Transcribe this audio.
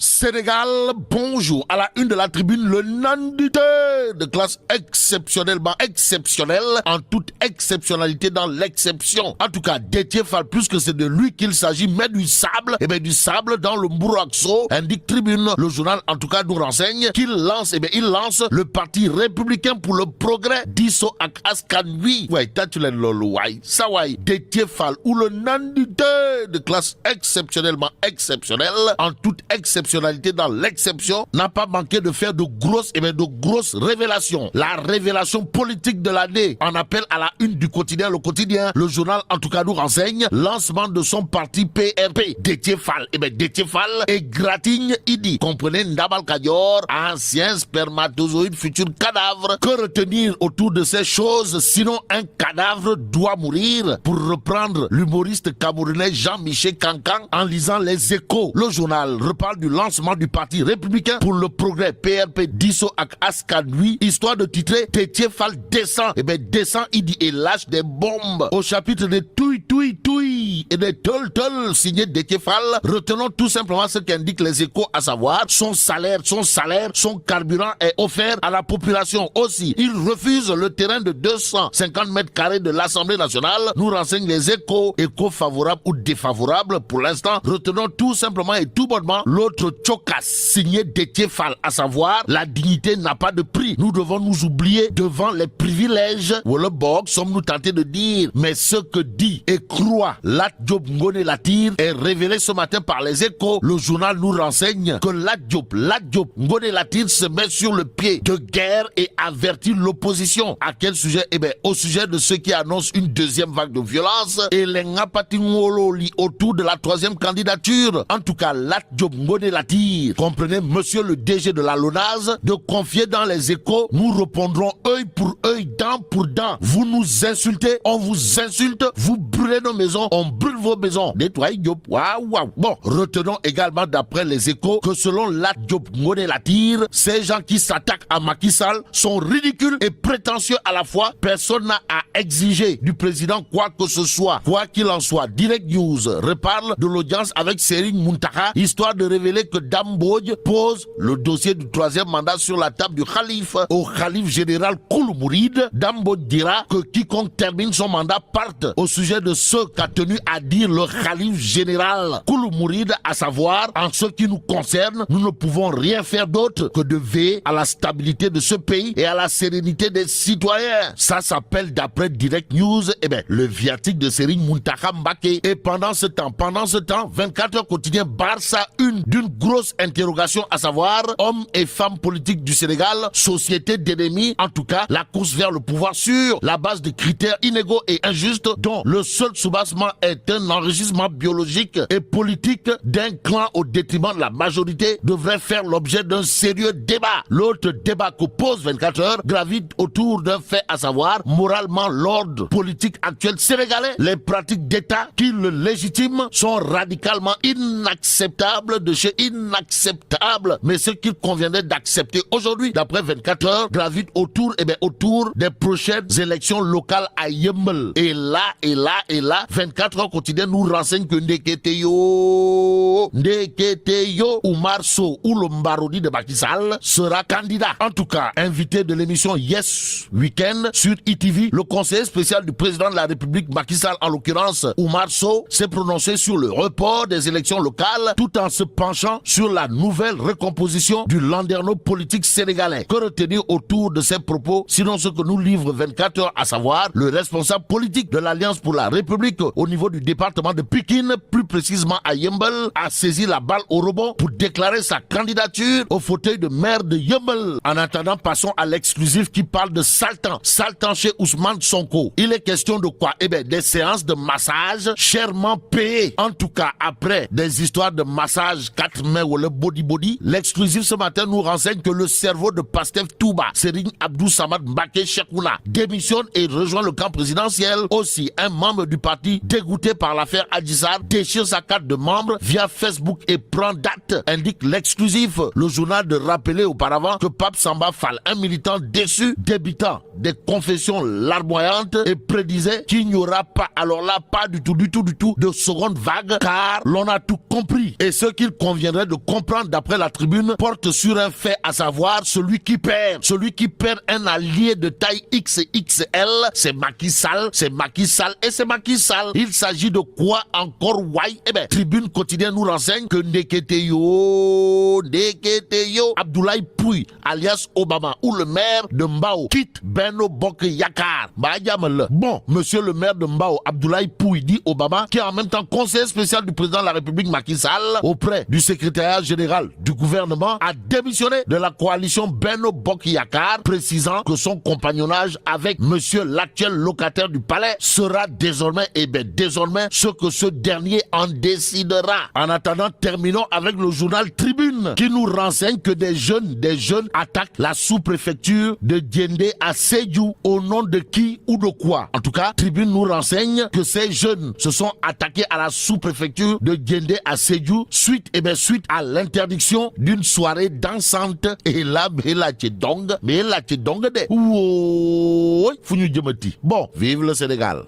Sénégal, bonjour. À la une de la tribune, le nandité de classe exceptionnellement exceptionnelle, en toute exceptionnalité dans l'exception. En tout cas, Déthié Fall, plus que c'est de lui qu'il s'agit, mais du sable, et bien du sable dans le Mbouraxo, indique tribune. Le journal, en tout cas, nous renseigne qu'il lance, il lance le parti républicain pour le progrès, Disso ak Askanui. Ouais, tatulen lolo, ouais, ça ouais, Déthié Fall, ou le nandité de classe exceptionnellement exceptionnelle, en toute exceptionnalité dans l'exception, n'a pas manqué de faire de grosses révélations. La révélation politique de l'année en appelle à la une du quotidien. Le quotidien, le journal en tout cas nous renseigne lancement de son parti PRP. Déthié Fall, Déthié Fall et Gratigne Idi. Comprenez Ndabal Kadior, ancien spermatozoïde, futur cadavre. Que retenir autour de ces choses, sinon un cadavre doit mourir, pour reprendre l'humoriste camerounais Jean-Michel Cancan en lisant Les Échos. Le journal reparle du lancement du parti républicain pour le progrès PRP Disso ak Askanui, histoire de titrer Déthié Fall descend, descend, il dit et lâche des bombes. Au chapitre des touille et des tol signé Déthié Fall, retenons tout simplement ce qu'indiquent Les Échos, à savoir son salaire, son carburant est offert à la population aussi. Il refuse le terrain de 250 mètres carrés de l'Assemblée nationale, nous renseignent Les Échos, échos favorables ou défavorables pour l'instant. Retenons tout simplement et tout bonnement l'autre chokas signé Déthié Fall, à savoir la dignité n'a pas de prix. Nous devons nous oublier devant les privilèges. Ou le box, sommes-nous tentés de dire. Mais ce que dit et croit Lat Diop Ngoné Latyr est révélé ce matin par Les Échos. Le journal nous renseigne que Lat Diop Ngoné Latyr se met sur le pied de guerre et avertit l'opposition. À quel sujet? Au sujet de ceux qui annoncent une deuxième vague de violence et les ngapatingololi autour de la troisième candidature. En tout cas, Lat Diop Ngoné Latyr, comprenez, monsieur le DG de la LONASE, de confier dans Les Échos, nous répondrons œil pour œil, dent pour dent. Vous nous insultez, on vous insulte, vous brûlez nos maisons, on brûle vos maisons. Nettoyez Diop, waouh. Bon, retenons également d'après Les Échos que selon Lat Diop Ngoné Latyr, ces gens qui s'attaquent à Macky Sall sont ridicules et prétentieux à la fois. Personne n'a à exiger du président quoi que ce soit. Quoi qu'il en soit, Direct News reparle de l'audience avec Serigne Mountakha, histoire de révéler que Dame Mbodj pose le dossier du troisième mandat sur la table du Khalif au Khalif général Kouloum Mouride. Dame Mbodj dira que quiconque termine son mandat parte. Au sujet de ce qu'a tenu à dire le Khalif général Kouloum Mouride, à savoir, en ce qui nous concerne, nous ne pouvons rien faire d'autre que de veiller à la stabilité de ce pays et à la sérénité des citoyens. Ça s'appelle, d'après Direct News, le viatique de Serigne Mountakha Mbacké. Et pendant ce temps, 24 heures quotidien barre sa une d'une grosse interrogation, à savoir hommes et femmes politiques du Sénégal, société d'ennemis, en tout cas la course vers le pouvoir sur la base de critères inégaux et injustes dont le seul soubassement est un enrichissement biologique et politique d'un clan au détriment de la majorité devrait faire l'objet d'un sérieux débat. L'autre débat que pose 24 heures gravite autour d'un fait, à savoir moralement l'ordre politique actuel sénégalais. Les pratiques d'État qui le légitiment sont radicalement inacceptables de chez inacceptable, mais ce qu'il conviendrait d'accepter aujourd'hui, d'après 24 heures, gravite autour des prochaines élections locales à Yeumbeul. Et là, 24 heures quotidien nous renseigne que Ndeketeyo, Oumar Sow ou le Mbarodi de Macky Sall sera candidat. En tout cas, invité de l'émission Yes Weekend sur ITV, le conseiller spécial du président de la République Macky Sall, en l'occurrence Oumar Sow, s'est prononcé sur le report des élections locales tout en se penchant sur la nouvelle recomposition du landerneau politique sénégalais. Que retenir autour de ces propos, sinon ce que nous livre 24 heures, à savoir le responsable politique de l'Alliance pour la République au niveau du département de Pikine, plus précisément à Yeumbeul, a saisi la balle au rebond pour déclarer sa candidature au fauteuil de maire de Yeumbeul. En attendant, passons à l'exclusif qui parle de Saltan chez Ousmane Sonko. Il est question de quoi? Des séances de massage chèrement payées. En tout cas, après des histoires de massage 4 mains ou le body, l'exclusif ce matin nous renseigne que le cerveau de Pastef Touba, Serigne Abdou Samad Mbaké Chekouna démissionne et rejoint le camp présidentiel. Aussi, un membre du parti dégoûté par l'affaire Adji Sarr déchire sa carte de membre via Facebook et prend date, indique l'exclusif. Le journal de rappeler auparavant que Pape Samba Fall, un militant déçu, débitant des confessions larmoyantes et prédisait qu'il n'y aura pas, alors là, pas du tout, de seconde vague, car l'on a tout compris. Et ce qu'il conviendrait de comprendre d'après la tribune porte sur un fait, à savoir celui qui perd un allié de taille XXL, c'est Macky Sall, et c'est Macky Sall. Il s'agit de quoi encore, why? Eh ben, Tribune quotidienne nous renseigne que Ndeketeyo, Abdoulaye Pouy, alias Obama, ou le maire de Mbao, quitte Benno Bokk Yakaar. Bon, monsieur le maire de Mbao, Abdoulaye Pouy, dit Obama, qui est en même temps conseiller spécial du président de la République Macky Sall, auprès du secrétariat général du gouvernement, a démissionné de la coalition Benno Bokk Yakaar, précisant que son compagnonnage avec monsieur l'actuel locataire du palais sera désormais ce que ce dernier en décidera. En attendant, terminons avec le journal Tribune, qui nous renseigne que des jeunes attaquent la sous-préfecture de Diendé à Sédhiou. Au nom de qui ou de quoi? En tout cas, Tribune nous renseigne que ces jeunes se sont attaqués à la sous-préfecture de Diendé à Sédhiou suite à l'interdiction d'une soirée dansante. Et là, mais là, tu donc de. Bon, vive le Sénégal.